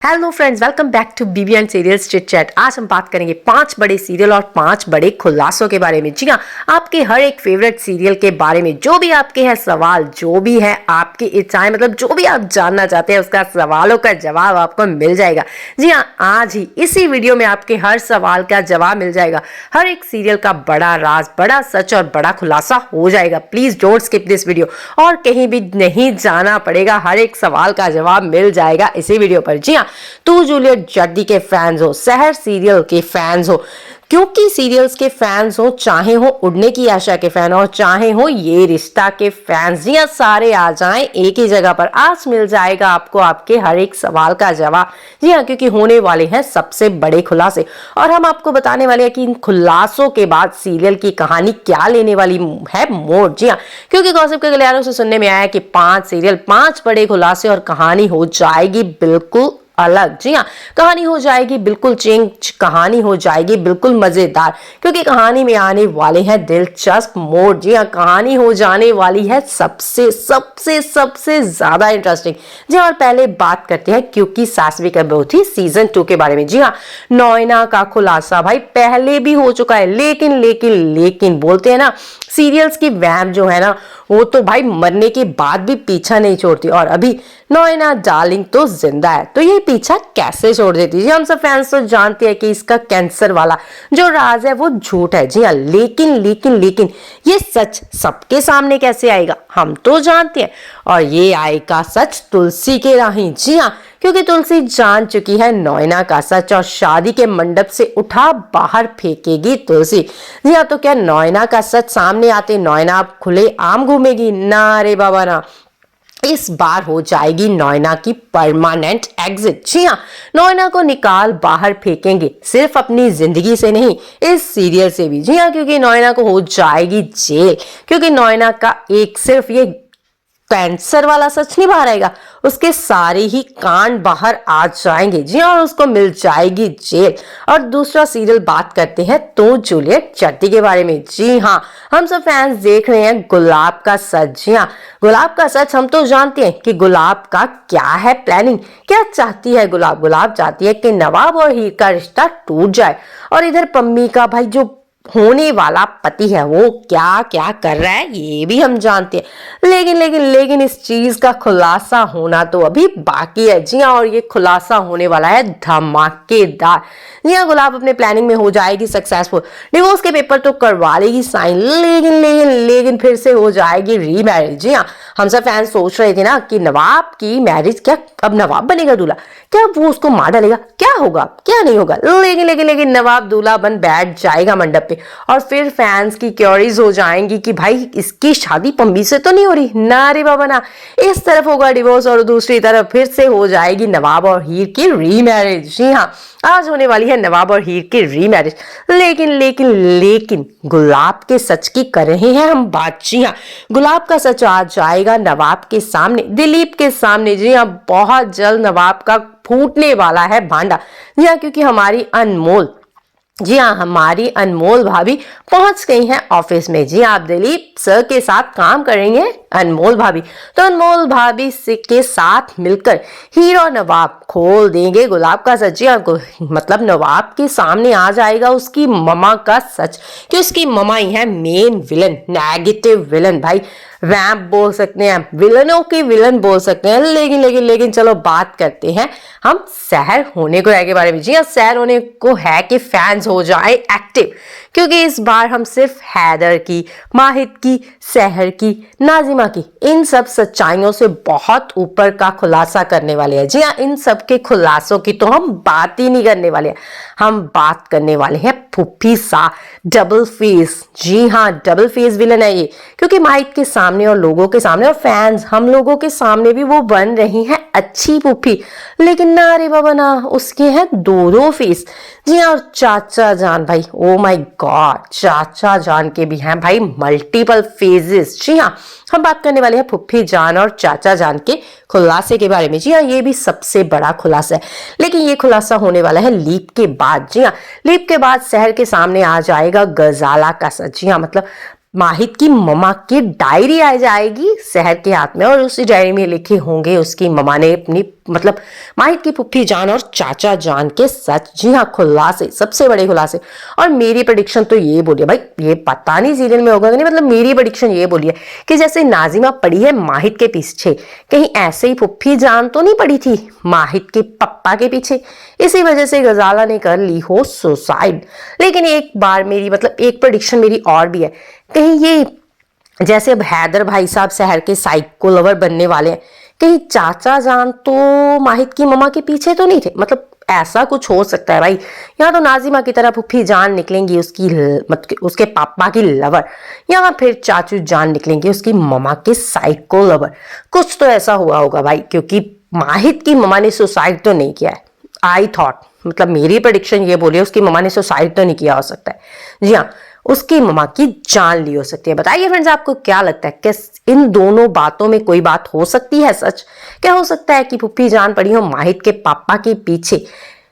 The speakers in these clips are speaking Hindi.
Hello friends, welcome back to BB and serials chit chat. आज हम बात करेंगे 5 बड़े सीरियल और 5 बड़े खुलासों के बारे में। जी हाँ, आपके हर एक फेवरेट सीरियल के बारे में जो भी आपके हैं सवाल, जो भी है आपकी इच्छाएं, मतलब जो भी आप जानना चाहते हैं उसका सवालों का जवाब आपको मिल जाएगा। जी हाँ, आज ही इसी वीडियो में आपके हर सवाल का जवाब मिल जाएगा। हर एक सीरियल का बड़ा राज, बड़ा सच और बड़ा खुलासा हो जाएगा। Please don't skip this video और कहीं भी नहीं जाना पड़ेगा। हर एक सवाल का जवाब मिल जाएगा इसी वीडियो पर। जी हाँ, तू जूलियट जर्दी के फैंस हो, सहर सीरियल के फैंस हो, क्योंकि सीरियल्स के फैंस हो, चाहे हो उड़ने की आशा के फैन हो, चाहे हो ये रिश्ता के फैंस, जी हाँ, सारे आ जाएं एक ही जगह पर। आज मिल जाएगा आपको आपके हर एक सवाल का जवाब। जी हाँ, क्योंकि होने वाले हैं सबसे बड़े खुलासे और हम आपको बताने वाले हैं कि इन खुलासों के बाद सीरियल की कहानी क्या लेने वाली है मोड़। जी हाँ, क्योंकि गॉसिप के गलियारों से सुनने में आया कि 5 सीरियल, 5 बड़े खुलासे और कहानी हो जाएगी बिल्कुल अलग। जी हाँ, कहानी हो जाएगी बिल्कुल चेंज, कहानी हो जाएगी बिल्कुल मजेदार, क्योंकि कहानी में आने वाले हैं दिलचस्प मोड़। जी हाँ, कहानी हो जाने वाली है सबसे सबसे सबसे ज्यादा इंटरेस्टिंग। जी हाँ, और पहले बात करते हैं क्योंकि सासवी का बहू थी सीजन 2 के बारे में। जी हाँ, नोएना का खुलासा भाई पहले भी हो चुका है, लेकिन लेकिन लेकिन बोलते हैं ना, सीरियल्स की वैम जो है ना, वो तो भाई मरने के बाद भी पीछा नहीं छोड़ती। और अभी नोएना डार्लिंग तो जिंदा है, तो ये पीछा कैसे छोड़ देती है? हम सब फैंस तो जानते हैं कि इसका कैंसर वाला जो राज है वो झूठ है। जी हाँ, लेकिन लेकिन लेकिन ये सच सबके सामने कैसे आएगा हम तो जानते हैं, और ये आएगा सच तुलसी के राही। जी हाँ, क्योंकि तुलसी जान चुकी है नोएना का सच और शादी के मंडप से उठा बाहर फेंकेगी तुलसी। जी हाँ, तो क्या नोएना का सच सामने आते नोएना खुले आम घूमेगी? ना रे बाबा ना, इस बार हो जाएगी नोएना की परमानेंट एग्जिट। जी हाँ, नोएना को निकाल बाहर फेंकेंगे, सिर्फ अपनी जिंदगी से नहीं, इस सीरियल से भी। जी हाँ, क्योंकि नोएना को हो जाएगी जेल, क्योंकि नोएना का एक सिर्फ ये कैंसर वाला सच नहीं बाहर आएगा, उसके सारे ही कांड बाहर आ जाएंगे। जी हाँ, और उसको मिल जाएगी जेल। और दूसरा सीरियल बात करते हैं तो जूलियट जर्दी के बारे में। जी हाँ, हम सब फैंस देख रहे हैं गुलाब का सच। जी हाँ, गुलाब का सच हम तो जानते हैं कि गुलाब का क्या है प्लानिंग, क्या चाहती है गुलाब। गुलाब चाहती है कि नवाब और हीर का रिश्ता टूट जाए, और इधर पम्मी का भाई जो होने वाला पति है वो क्या क्या कर रहा है ये भी हम जानते हैं। लेकिन लेकिन लेकिन इस चीज का खुलासा होना तो अभी बाकी है। जी हाँ, और ये खुलासा होने वाला है धमाकेदार। जी हाँ, गुलाब अपने प्लानिंग में हो जाएगी सक्सेसफुल, डिवोर्स के पेपर तो करवा लेगी साइन, लेकिन लेकिन लेकिन फिर से हो जाएगी रीमैरिज। जी हाँ, हम सब फैंस सोच रहे थे ना कि नवाब की मैरिज, क्या अब नवाब बनेगा दूल्हा, क्या वो उसको मार डालेगा, क्या होगा क्या नहीं होगा? लेकिन लेकिन लेकिन नवाब दूल्हा बन बैठ जाएगा मंडप पे, और फिर फैंस की क्यूरीज हो जाएंगी कि भाई इसकी शादी पम्मी से तो नहीं हो रही। ना रे बाबा ना, इस तरफ होगा डिवोर्स और दूसरी तरफ फिर से हो जाएगी नवाब और हीर की रीमैरिज। जी हाँ, आज होने वाली है नवाब और हीर की रीमैरिज। लेकिन लेकिन लेकिन गुलाब के सच की कर रहे हैं हम बात। जी हाँ, गुलाब का सच आ जाएगा नवाब के सामने, दिलीप के सामने। जी हाँ, बहुत जल्द नवाब का फूटने वाला है भांडा। जी हाँ, क्योंकि हमारी अनमोल भाभी पहुंच गई हैं ऑफिस में। जी आप दिलीप सर के साथ काम करेंगे अनमोल भाभी, तो अनमोल भाभी के साथ मिलकर हीरो और नवाब खोल देंगे गुलाब का सच। मतलब नवाब के सामने आ जाएगा उसकी ममा का सच, कि उसकी ममा ही है मेन विलन, नेगेटिव विलन। भाई वैम्प बोल सकते हैं, विलनों के विलन बोल सकते हैं। लेकिन लेकिन लेकिन चलो बात करते हैं हम सहर होने को है के बारे में। जी हाँ, सहर होने को है कि फैंस हो जाए एक्टिव, क्योंकि इस बार हम सिर्फ हैदर की, माहिद की, सहर की, नाजिमा की, इन सब सच्चाइयों से बहुत ऊपर का खुलासा करने वाले हैं। जी हाँ, इन सब के खुलासों की तो हम बात ही नहीं करने वाले हैं, हम बात करने वाले हैं फुफ्फी सा डबल फेस। जी हाँ, डबल फेस विलन है ये, क्योंकि माइक के सामने और लोगों के सामने और फैंस हम लोगों के सामने भी वो बन रही हैं अच्छी फुफ्फी, लेकिन ना रे बाबा ना, उसके हैं दो फेस। जी हाँ, और चाचा जान भाई, ओ माय गॉड, चाचा जान के भी हैं भाई मल्टीपल फेजेस। जी हाँ, हम बात करने वाले हैं फुफ्फी जान और चाचा जान के खुलासे के बारे में। जी हाँ, ये भी सबसे बड़ा खुलासा है, लेकिन ये खुलासा होने वाला है लीप के बाद। जी हाँ, लीप के बाद शहर के सामने आ जाएगा गजाला का सच। जी हाँ, मतलब माहिद की ममा की डायरी आ जाएगी शहर के हाथ में, और उसी डायरी में लिखे होंगे उसकी ममा ने अपनी मतलब माहिद की फुफ्फी जान और चाचा जान के सच। जी हाँ, खुलासे, सबसे बड़े खुलासे। और मेरी प्रेडिक्शन तो ये बोली है भाई, ये पता नहीं सीरियल में होगा कि नहीं, मतलब मेरी प्रेडिक्शन ये बोली है कि जैसे नाजिमा पड़ी है माहिद के पीछे, कहीं ऐसे ही फुफ्फी जान तो नहीं पड़ी थी माहिद के पप्पा के पीछे, इसी वजह से गजाला ने कर ली हो सुसाइड। लेकिन एक बार मेरी मतलब एक प्रेडिक्शन मेरी और भी है, कहीं ये जैसे अब हैदर भाई साहब शहर के साइको लवर बनने वाले हैं, कहीं चाचा जान तो माहिद की ममा के पीछे तो नहीं थे, मतलब ऐसा कुछ हो सकता है भाई। यहाँ तो नाजिमा की तरह फुफ्फी जान निकलेंगी उसकी मतलब उसके पापा की लवर, या फिर चाचू जान निकलेंगे उसकी ममा के साइको लवर। कुछ तो ऐसा हुआ होगा भाई, क्योंकि माहिद की ममा ने सुसाइड तो नहीं किया है। आई थॉट, मतलब मेरी प्रेडिक्शन ये बोली है उसकी ममा ने सुसाइड तो नहीं किया हो सकता है। जी हाँ, उसकी ममा की जान ली हो सकती है। बताइए फ्रेंड्स, आपको क्या लगता है, क्या इन दोनों बातों में कोई बात हो सकती है सच? क्या हो सकता है कि फुफ्फी जान पड़ी हो माहिद के पापा के पीछे,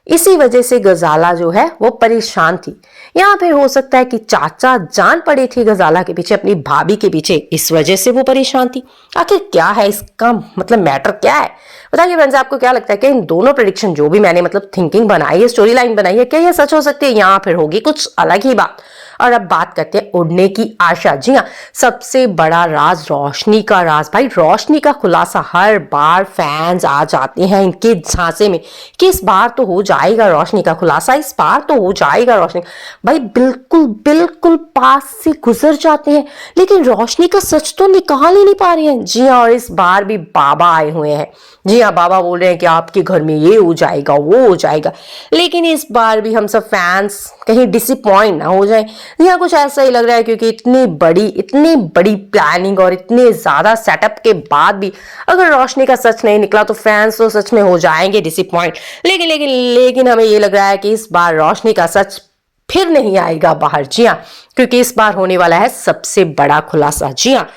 इसी वजह से गजाला जो है वो परेशान थी, या फिर हो सकता है कि चाचा जान पड़े थे गजाला के पीछे, अपनी भाभी के पीछे, इस वजह से वो परेशान थी? आखिर क्या है इसका मतलब मैटर क्या है? बताइए फ्रेंड्स, आपको क्या लगता है कि इन दोनों प्रेडिक्शन जो भी मैंने मतलब थिंकिंग बनाई है, स्टोरी लाइन बनाई है, क्या ये सच हो सकती है या फिर होगी कुछ अलग ही बात? और अब बात करते हैं उड़ने की आशा। जी हाँ, सबसे बड़ा राज रोशनी का राज। भाई रोशनी का खुलासा हर बार फैंस आ जाते हैं इनके झांसे में कि इस बार तो हो जाएगा रोशनी का खुलासा, इस बार तो हो जाएगा रोशनी। भाई बिल्कुल बिल्कुल पास से गुजर जाते हैं, लेकिन रोशनी का सच तो निकाल ही नहीं पा रहे हैं। जी हाँ, और इस बार भी बाबा आए हुए हैं। जी हाँ, बाबा बोल रहे हैं कि आपके घर में ये हो जाएगा वो हो जाएगा, लेकिन इस बार भी हम सब फैंस कहीं डिसअपॉइंट ना हो जाए। यहाँ कुछ ऐसा ही लग रहा है, क्योंकि इतनी बड़ी प्लानिंग और इतने ज्यादा सेटअप के बाद भी अगर रोशनी का सच नहीं निकला तो फैंस तो सच में हो जाएंगे डिसअपॉइंट। लेकिन हमें ये लग रहा है कि इस बार रोशनी का सच फिर नहीं आएगा बाहर। जी हाँ, क्योंकि इस बार होने वाला है सबसे बड़ा खुलासा। जी हाँ,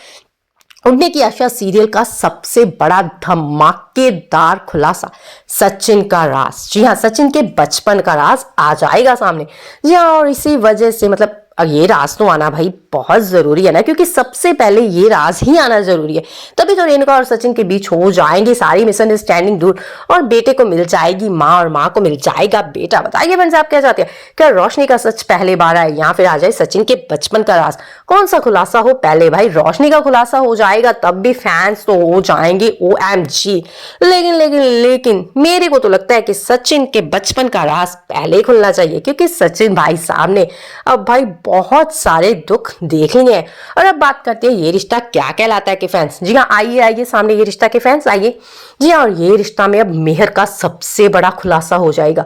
उड़ने की आशा सीरियल का सबसे बड़ा धमाकेदार खुलासा, सचिन का राज। जी हाँ, सचिन के बचपन का राज आ जाएगा सामने। जी हाँ, और इसी वजह से मतलब ये राज तो आना भाई बहुत जरूरी है ना, क्योंकि सबसे पहले ये राज ही आना जरूरी है, तभी तो रेणुका और सचिन के बीच हो जाएंगे सारी मिसअंडरस्टैंडिंग दूर, और बेटे को मिल जाएगी माँ और माँ को मिल जाएगा बेटा। बताइए फ्रेंड्स, आप क्या चाहते हैं, क्या रोशनी का सच पहले बार आए या फिर आ जाए सचिन के बचपन का राज? कौन सा खुलासा हो पहले? भाई रोशनी का खुलासा हो जाएगा तब भी फैंस तो हो जाएंगे OMG। लेकिन मेरे को तो लगता है कि सचिन के बचपन का राज पहले खुलना चाहिए, क्योंकि सचिन भाई सामने अब भाई बहुत सारे दुख देख लिए हैं। और अब बात करते हैं ये रिश्ता क्या कहलाता है के फैंस। जी हाँ, आइए सामने ये रिश्ता के फैंस आइए। जी हाँ, और ये रिश्ता में अब मेहर का सबसे बड़ा खुलासा हो जाएगा।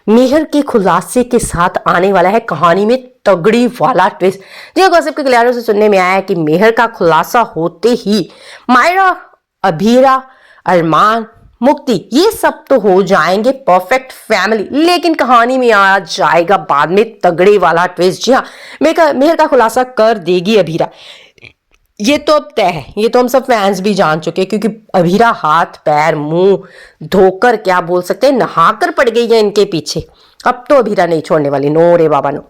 मेहर के खुलासे के साथ आने वाला है कहानी में तगड़ी वाला ट्विस्ट। जी हाँ, गॉसिप के गलियारों से सुनने में आया है कि मेहर का खुलासा होते ही मायरा, अभीरा, अरमान, मुक्ति ये सब तो हो जाएंगे परफेक्ट फैमिली, लेकिन कहानी में आ जाएगा बाद में तगड़े वाला ट्विस्ट। जी हाँ, मेहर का खुलासा कर देगी अभीरा, ये तो अब तय है, ये तो हम सब फैंस भी जान चुके हैं, क्योंकि अभीरा हाथ पैर मुंह धोकर क्या बोल सकते हैं नहाकर पड़ गई है इनके पीछे। अब तो अभीरा नहीं छोड़ने वाली, नो रे बाबा नो,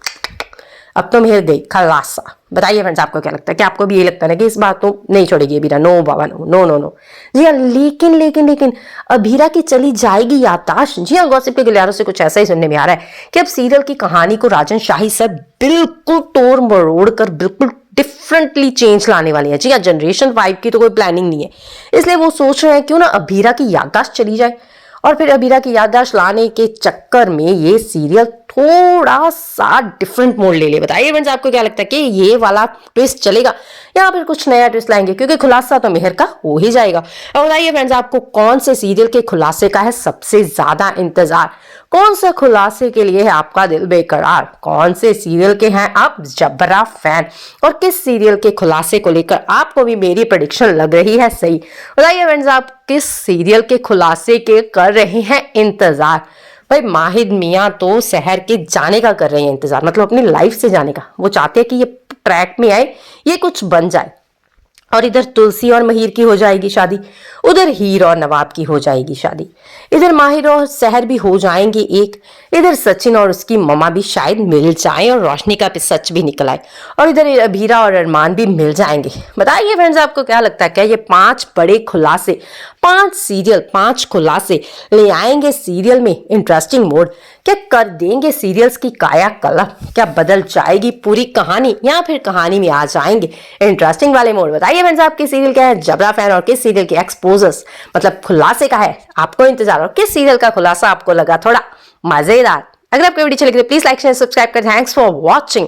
अब तो मेहर गई खलासा। बताइए फ्रेंड्स, आपको क्या लगता है, क्या आपको भी ये लगता है ना कि इस बात तो नहीं छोड़ेगी अभीरा? नो बाबा नो नो नो नो। जी हाँ, लेकिन अभीरा की चली जाएगी याददाश्त। जी हाँ, गॉसिप के गलियारों से कुछ ऐसा ही सुनने में आ रहा है कि अब सीरियल की कहानी को राजन शाही सर बिल्कुल तोड़ मरोड़ कर बिल्कुल डिफरेंटली चेंज लाने वाली है। जी हाँ, जनरेशन 5 की तो कोई प्लानिंग नहीं है, इसलिए वो सोच रहे हैं क्यों ना अभीरा की याददाश्त चली जाए, और फिर अभीरा की याददाश्त लाने के चक्कर में ये सीरियल थोड़ा सा डिफरेंट मोड ले ले। बताइए फ्रेंड्स, आपको क्या लगता है कि ये वाला ट्विस्ट चलेगा या फिर कुछ नया ट्विस्ट लाएंगे, क्योंकि खुलासा तो मेहर का हो ही जाएगा। और बताइए फ्रेंड्स, आपको कौन से सीरियल के खुलासे का है सबसे ज्यादा इंतजार? कौन से खुलासे के लिए है आपका दिल बेकरार? कौन से सीरियल के हैं आप जबरा फैन? और किस सीरियल के खुलासे को लेकर आपको भी मेरी प्रेडिक्शन लग रही है सही? बताइए फ्रेंड्स, आप किस सीरियल के खुलासे के कर रहे हैं इंतजार? भाई माहिद मियाँ तो शहर के जाने का कर रहे हैं इंतजार, मतलब अपनी लाइफ से जाने का। वो चाहते हैं कि ये ट्रैक में आए, ये कुछ बन जाए। और इधर तुलसी और महिर की हो जाएगी शादी, उधर हीर और नवाब की हो जाएगी शादी, इधर माहिर और सहर भी हो जाएंगे एक, इधर सचिन और उसकी ममा भी शायद मिल जाएं और रोशनी का भी सच भी निकल आए, और इधर अभीरा और अरमान भी मिल जाएंगे। बताइए फ्रेंड्स, आपको क्या लगता है, क्या ये 5 बड़े खुलासे 5 सीरियल, 5 खुलासे ले आएंगे सीरियल में इंटरेस्टिंग मोड। क्या कर देंगे सीरियल्स की काया कलप? क्या बदल जाएगी पूरी कहानी या फिर कहानी में आ जाएंगे इंटरेस्टिंग वाले मोड? बताइए फ्रेंड्स, आपके सीरियल क्या है जबरा फैन और किस सीरियल के एक्सपोजर्स मतलब खुलासे का है आपको इंतजार, और किस सीरियल का खुलासा आपको लगा थोड़ा मजेदार? अगर आपको वीडियो अच्छी लगी तो प्लीज लाइक शेयर सब्सक्राइब कर। Thanks for watching.